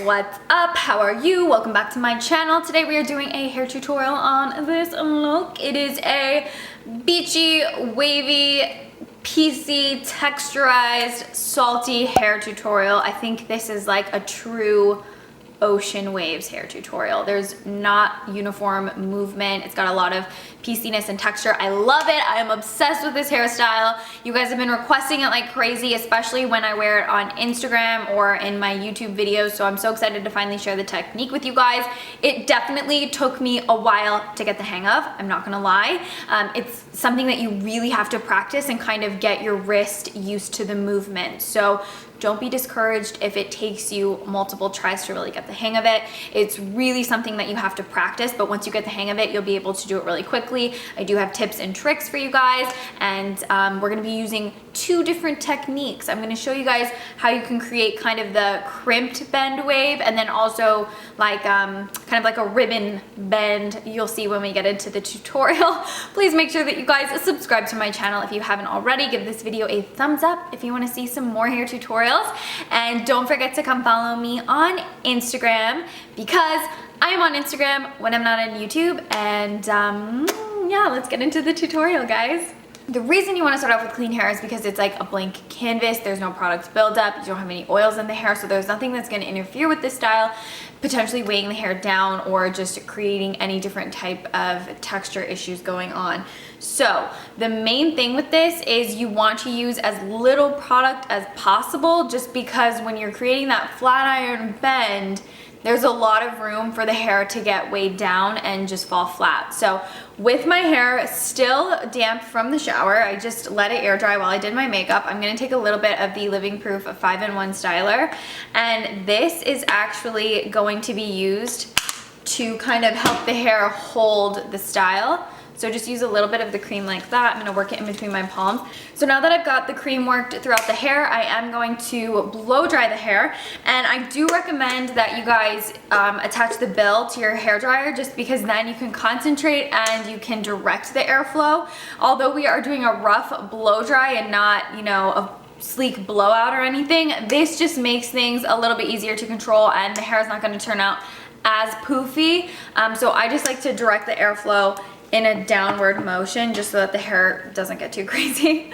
what's up? How are you? Welcome back to my channel. Today we are doing a hair tutorial on this look. It is a beachy, wavy, piecey, texturized, salty hair tutorial. I think this is like a true ocean waves hair tutorial. There's not uniform movement. It's got a lot of pieciness and texture. I love it. I am obsessed with this hairstyle. You guys have been requesting it like crazy, especially when I wear it on Instagram or in my YouTube videos. So I'm so excited to finally share the technique with you guys. It definitely took me a while to get the hang of. I'm not gonna lie. It's something that you really have to practice and kind of get your wrist used to the movement. So don't be discouraged if it takes you multiple tries to really get the hang of it. It's really something that you have to practice, but once you get the hang of it, you'll be able to do it really quickly. I do have tips and tricks for you guys, and we're gonna be using two different techniques. I'm gonna show you guys how you can create kind of the crimped bend wave, and then also like kind of like a ribbon bend. You'll see when we get into the tutorial. Please make sure that you guys subscribe to my channel if you haven't already. Give this video a thumbs up if you wanna see some more hair tutorials. And don't forget to come follow me on Instagram, because I am on Instagram when I'm not on YouTube. And yeah, let's get into the tutorial, guys. The reason you want to start off with clean hair is because it's like a blank canvas. There's no product buildup. You don't have any oils in the hair, so there's nothing that's going to interfere with this style, potentially weighing the hair down or just creating any different type of texture issues going on. So the main thing with this is you want to use as little product as possible, just because when you're creating that flat iron bend, there's a lot of room for the hair to get weighed down and just fall flat. So with my hair still damp from the shower, I just let it air dry while I did my makeup. I'm gonna take a little bit of the Living Proof 5-in-1 styler, and this is actually going to be used to kind of help the hair hold the style. So just use a little bit of the cream like that. I'm gonna work it in between my palms. So now that I've got the cream worked throughout the hair, I am going to blow dry the hair. And I do recommend that you guys attach the bill to your hair dryer, just because then you can concentrate and you can direct the airflow. Although we are doing a rough blow dry and not, you know, a sleek blowout or anything, this just makes things a little bit easier to control, and the hair is not gonna turn out as poofy. So I just like to direct the airflow in a downward motion, just so that the hair doesn't get too crazy.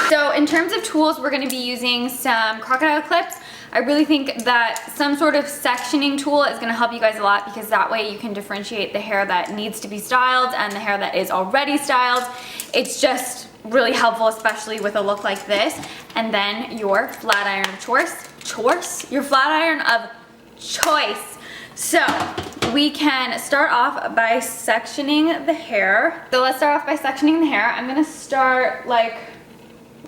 So in terms of tools, we're gonna be using some crocodile clips. I really think that some sort of sectioning tool is gonna help you guys a lot, because that way you can differentiate the hair that needs to be styled and the hair that is already styled. It's just really helpful, especially with a look like this. And then your flat iron of choice. Your flat iron of choice. So we can start off by sectioning the hair. So let's start off by sectioning the hair. I'm gonna start like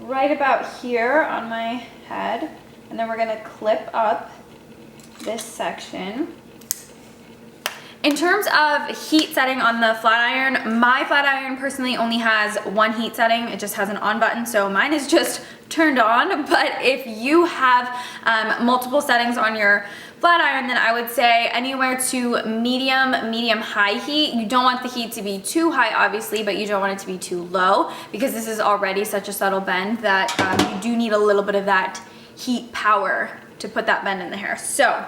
right about here on my head, and then we're gonna clip up this section. In terms of heat setting on the flat iron, my flat iron personally only has one heat setting. It just has an on button, so mine is just turned on. But if you have multiple settings on your flat iron, then I would say anywhere to medium high heat. You don't want the heat to be too high, obviously, but you don't want it to be too low, because this is already such a subtle bend that you do need a little bit of that heat power to put that bend in the hair. So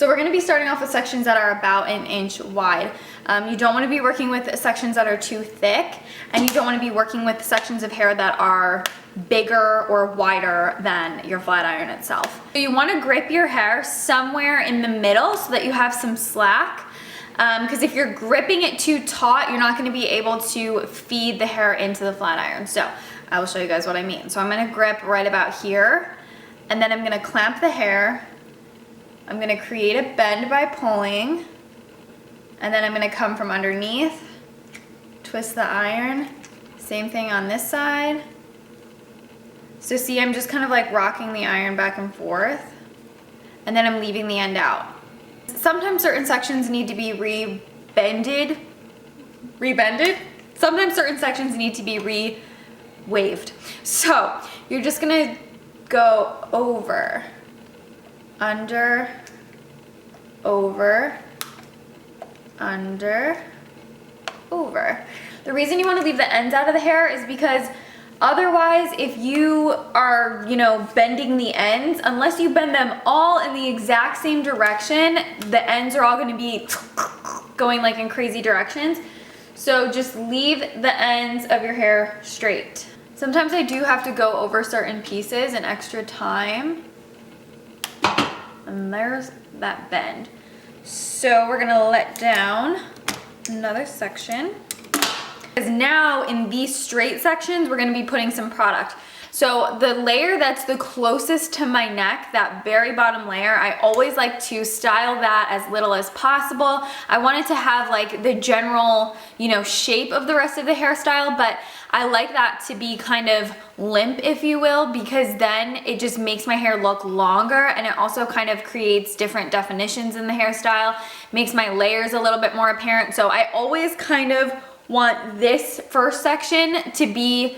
we're gonna be starting off with sections that are about 1 inch wide. You don't wanna be working with sections that are too thick, and you don't wanna be working with sections of hair that are bigger or wider than your flat iron itself. So you wanna grip your hair somewhere in the middle so that you have some slack, because if you're gripping it too taut, you're not gonna be able to feed the hair into the flat iron. So I will show you guys what I mean. So I'm gonna grip right about here, and then I'm gonna clamp the hair. I'm gonna create a bend by pulling, and then I'm gonna come from underneath, twist the iron, same thing on this side. So see, I'm just kind of like rocking the iron back and forth, and then I'm leaving the end out. Sometimes certain sections need to be rebended. Sometimes certain sections need to be re-waved. So you're just gonna go over, under, over, under, over. The reason you want to leave the ends out of the hair is because otherwise, if you are, you know, bending the ends, unless you bend them all in the exact same direction, the ends are all going to be going like in crazy directions. So just leave the ends of your hair straight. Sometimes I do have to go over certain pieces an extra time. And there's that bend. So we're gonna let down another section. Because now in these straight sections, we're gonna be putting some product. So the layer that's the closest to my neck, that very bottom layer, I always like to style that as little as possible. I want it to have like the general, you know, shape of the rest of the hairstyle, but I like that to be kind of limp, if you will, because then it just makes my hair look longer, and it also kind of creates different definitions in the hairstyle, makes my layers a little bit more apparent. So I always kind of want this first section to be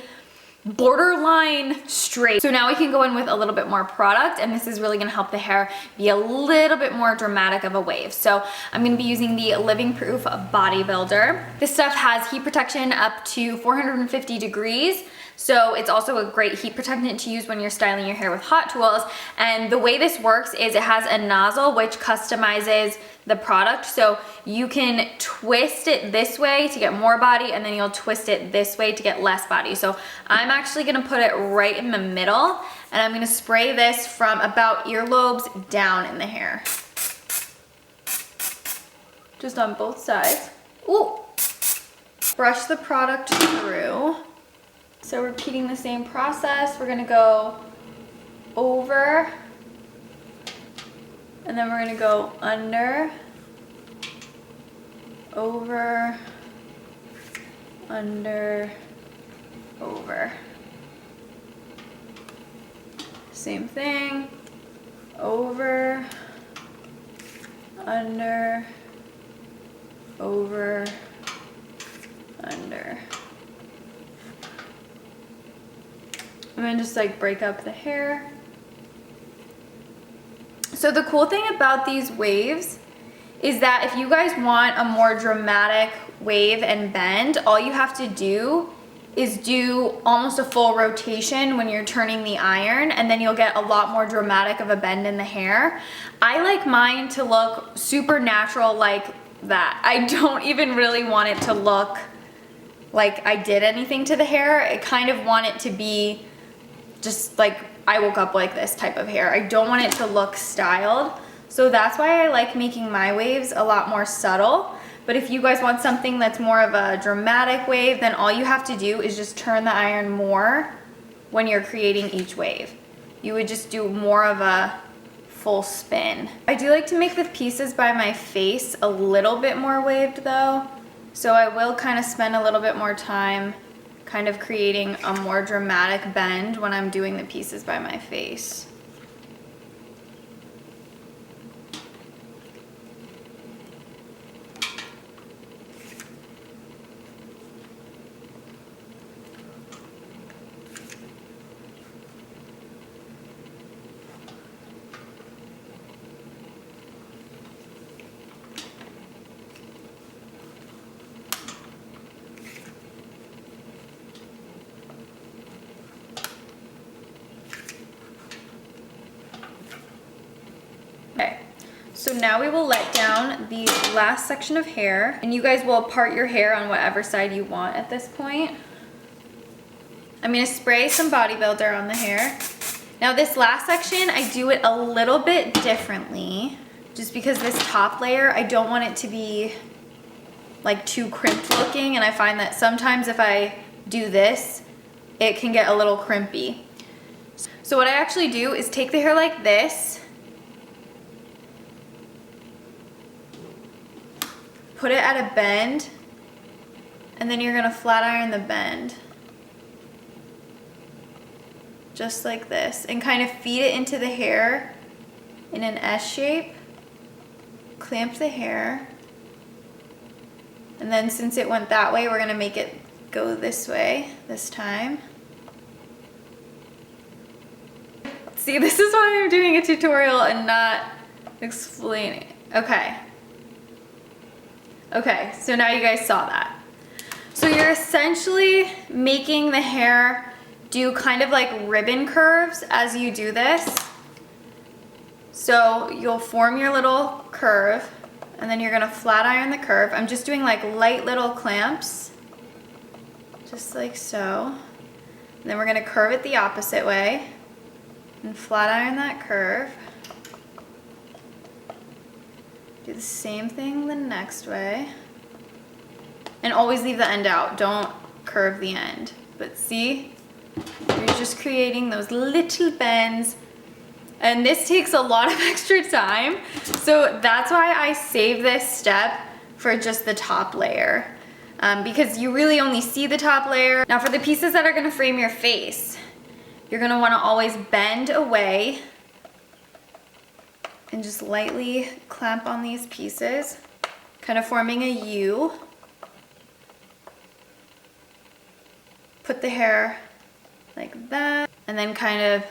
borderline straight. So now we can go in with a little bit more product, and this is really gonna help the hair be a little bit more dramatic of a wave. So I'm gonna be using the Living Proof Bodybuilder. This stuff has heat protection up to 450 degrees. So it's also a great heat protectant to use when you're styling your hair with hot tools. And the way this works is it has a nozzle which customizes the product. So you can twist it this way to get more body, and then you'll twist it this way to get less body. So I'm actually gonna put it right in the middle, and I'm gonna spray this from about earlobes down in the hair. Just on both sides. Ooh. Brush the product through. So repeating the same process, we're gonna go over, and then we're gonna go under, over, under, over. Same thing, over, under, over, under. I'm gonna just like break up the hair. So the cool thing about these waves is that if you guys want a more dramatic wave and bend, all you have to do is do almost a full rotation when you're turning the iron, and then you'll get a lot more dramatic of a bend in the hair. I like mine to look super natural like that. I don't even really want it to look like I did anything to the hair. I kind of want it to be just like I woke up like this type of hair. I don't want it to look styled. So that's why I like making my waves a lot more subtle. But if you guys want something that's more of a dramatic wave, then all you have to do is just turn the iron more when you're creating each wave. You would just do more of a full spin. I do like to make the pieces by my face a little bit more waved though. So I will kind of spend a little bit more time kind of creating a more dramatic bend when I'm doing the pieces by my face. So now we will let down the last section of hair, and you guys will part your hair on whatever side you want at this point. I'm gonna spray some bodybuilder on the hair. Now this last section, I do it a little bit differently, just because this top layer, I don't want it to be like too crimped looking, and I find that sometimes if I do this, it can get a little crimpy. So what I actually do is take the hair like this, put it at a bend, and then you're gonna flat iron the bend. Just like this, and kind of feed it into the hair in an S shape. Clamp the hair. And then since it went that way, we're gonna make it go this way this time. See, this is why I'm doing a tutorial and not explaining. Okay. Okay, so now you guys saw that. So you're essentially making the hair do kind of like ribbon curves as you do this. So you'll form your little curve and then you're gonna flat iron the curve. I'm just doing like light little clamps, just like so. And then we're gonna curve it the opposite way and flat iron that curve. Do the same thing the next way. And always leave the end out, don't curve the end. But see, you're just creating those little bends. And this takes a lot of extra time. So that's why I save this step for just the top layer. Because you really only see the top layer. Now for the pieces that are gonna frame your face, you're gonna wanna always bend away and just lightly clamp on these pieces, kind of forming a U. Put the hair like that, and then kind of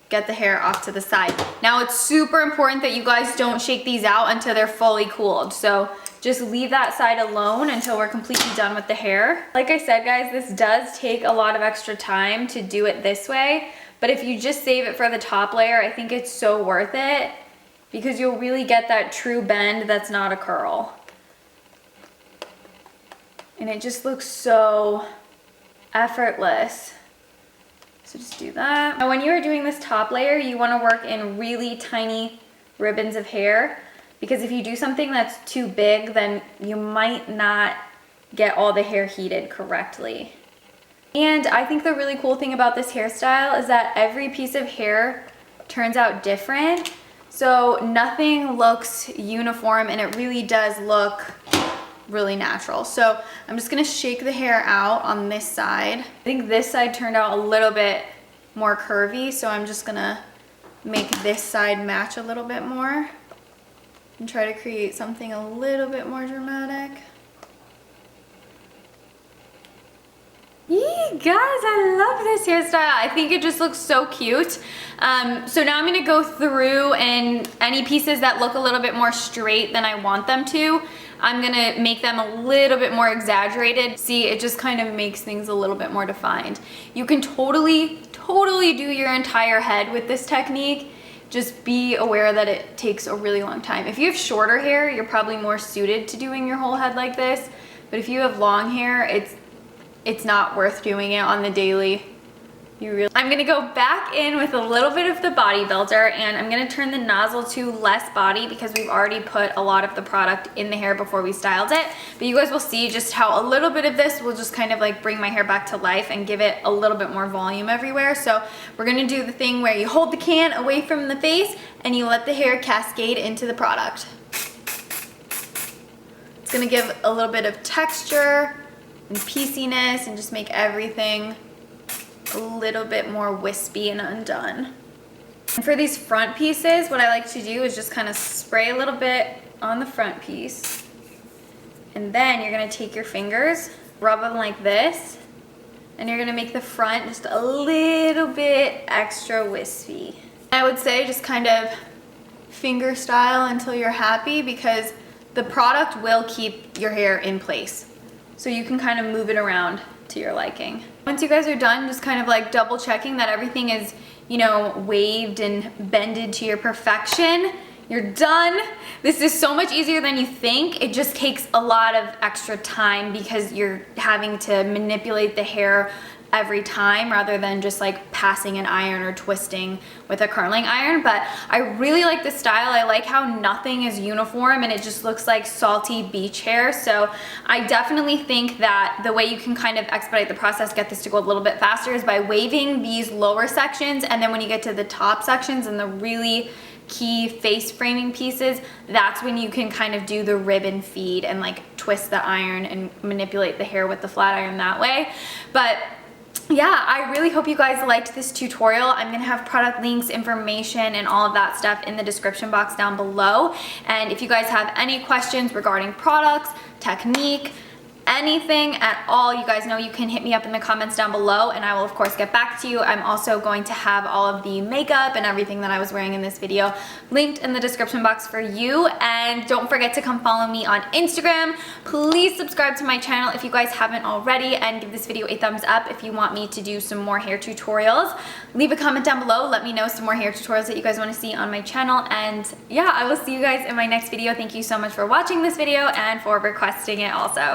get the hair off to the side. Now it's super important that you guys don't shake these out until they're fully cooled. So just leave that side alone until we're completely done with the hair. Like I said, guys, this does take a lot of extra time to do it this way, but if you just save it for the top layer, I think it's so worth it because you'll really get that true bend that's not a curl. And it just looks so effortless. So just do that. Now when you are doing this top layer, you want to work in really tiny ribbons of hair, because if you do something that's too big, then you might not get all the hair heated correctly. And I think the really cool thing about this hairstyle is that every piece of hair turns out different. So nothing looks uniform and it really does look really natural. So I'm just gonna shake the hair out on this side. I think this side turned out a little bit more curvy, so I'm just gonna make this side match a little bit more and try to create something a little bit more dramatic. Yee, guys, I love this hairstyle. I think it just looks so cute. So now I'm gonna go through and any pieces that look a little bit more straight than I want them to, I'm gonna make them a little bit more exaggerated. See, it just kind of makes things a little bit more defined. You can totally do your entire head with this technique. Just be aware that it takes a really long time. If you have shorter hair, you're probably more suited to doing your whole head like this. But if you have long hair, it's not worth doing it on the daily. I'm gonna go back in with a little bit of the bodybuilder and I'm gonna turn the nozzle to less body because we've already put a lot of the product in the hair before we styled it. But you guys will see just how a little bit of this will just kind of like bring my hair back to life and give it a little bit more volume everywhere. So we're gonna do the thing where you hold the can away from the face and you let the hair cascade into the product. It's gonna give a little bit of texture and pieciness and just make everything a little bit more wispy and undone. And for these front pieces, what I like to do is just kind of spray a little bit on the front piece. And then you're gonna take your fingers, rub them like this, and you're gonna make the front just a little bit extra wispy. I would say just kind of finger style until you're happy because the product will keep your hair in place. So you can kind of move it around to your liking. Once you guys are done, just kind of like double checking that everything is, you know, waved and bended to your perfection. You're done. This is so much easier than you think. It just takes a lot of extra time because you're having to manipulate the hair every time rather than just like passing an iron or twisting with a curling iron. But I really like this style. I like how nothing is uniform and it just looks like salty beach hair. So I definitely think that the way you can kind of expedite the process, get this to go a little bit faster, is by waving these lower sections, and then when you get to the top sections and the really key face framing pieces, that's when you can kind of do the ribbon feed and like twist the iron and manipulate the hair with the flat iron that way. But yeah, I really hope you guys liked this tutorial. I'm gonna have product links, information, and all of that stuff in the description box down below. And if you guys have any questions regarding products, technique, anything at all, you guys know you can hit me up in the comments down below and I will of course get back to you. I'm also going to have all of the makeup and everything that I was wearing in this video linked in the description box for you. And don't forget to come follow me on Instagram. Please subscribe to my channel if you guys haven't already, and give this video a thumbs up if you want me to do some more hair tutorials. Leave a comment down below, let me know some more hair tutorials that you guys want to see on my channel, and yeah, I will see you guys in my next video. Thank you so much for watching this video and for requesting it also.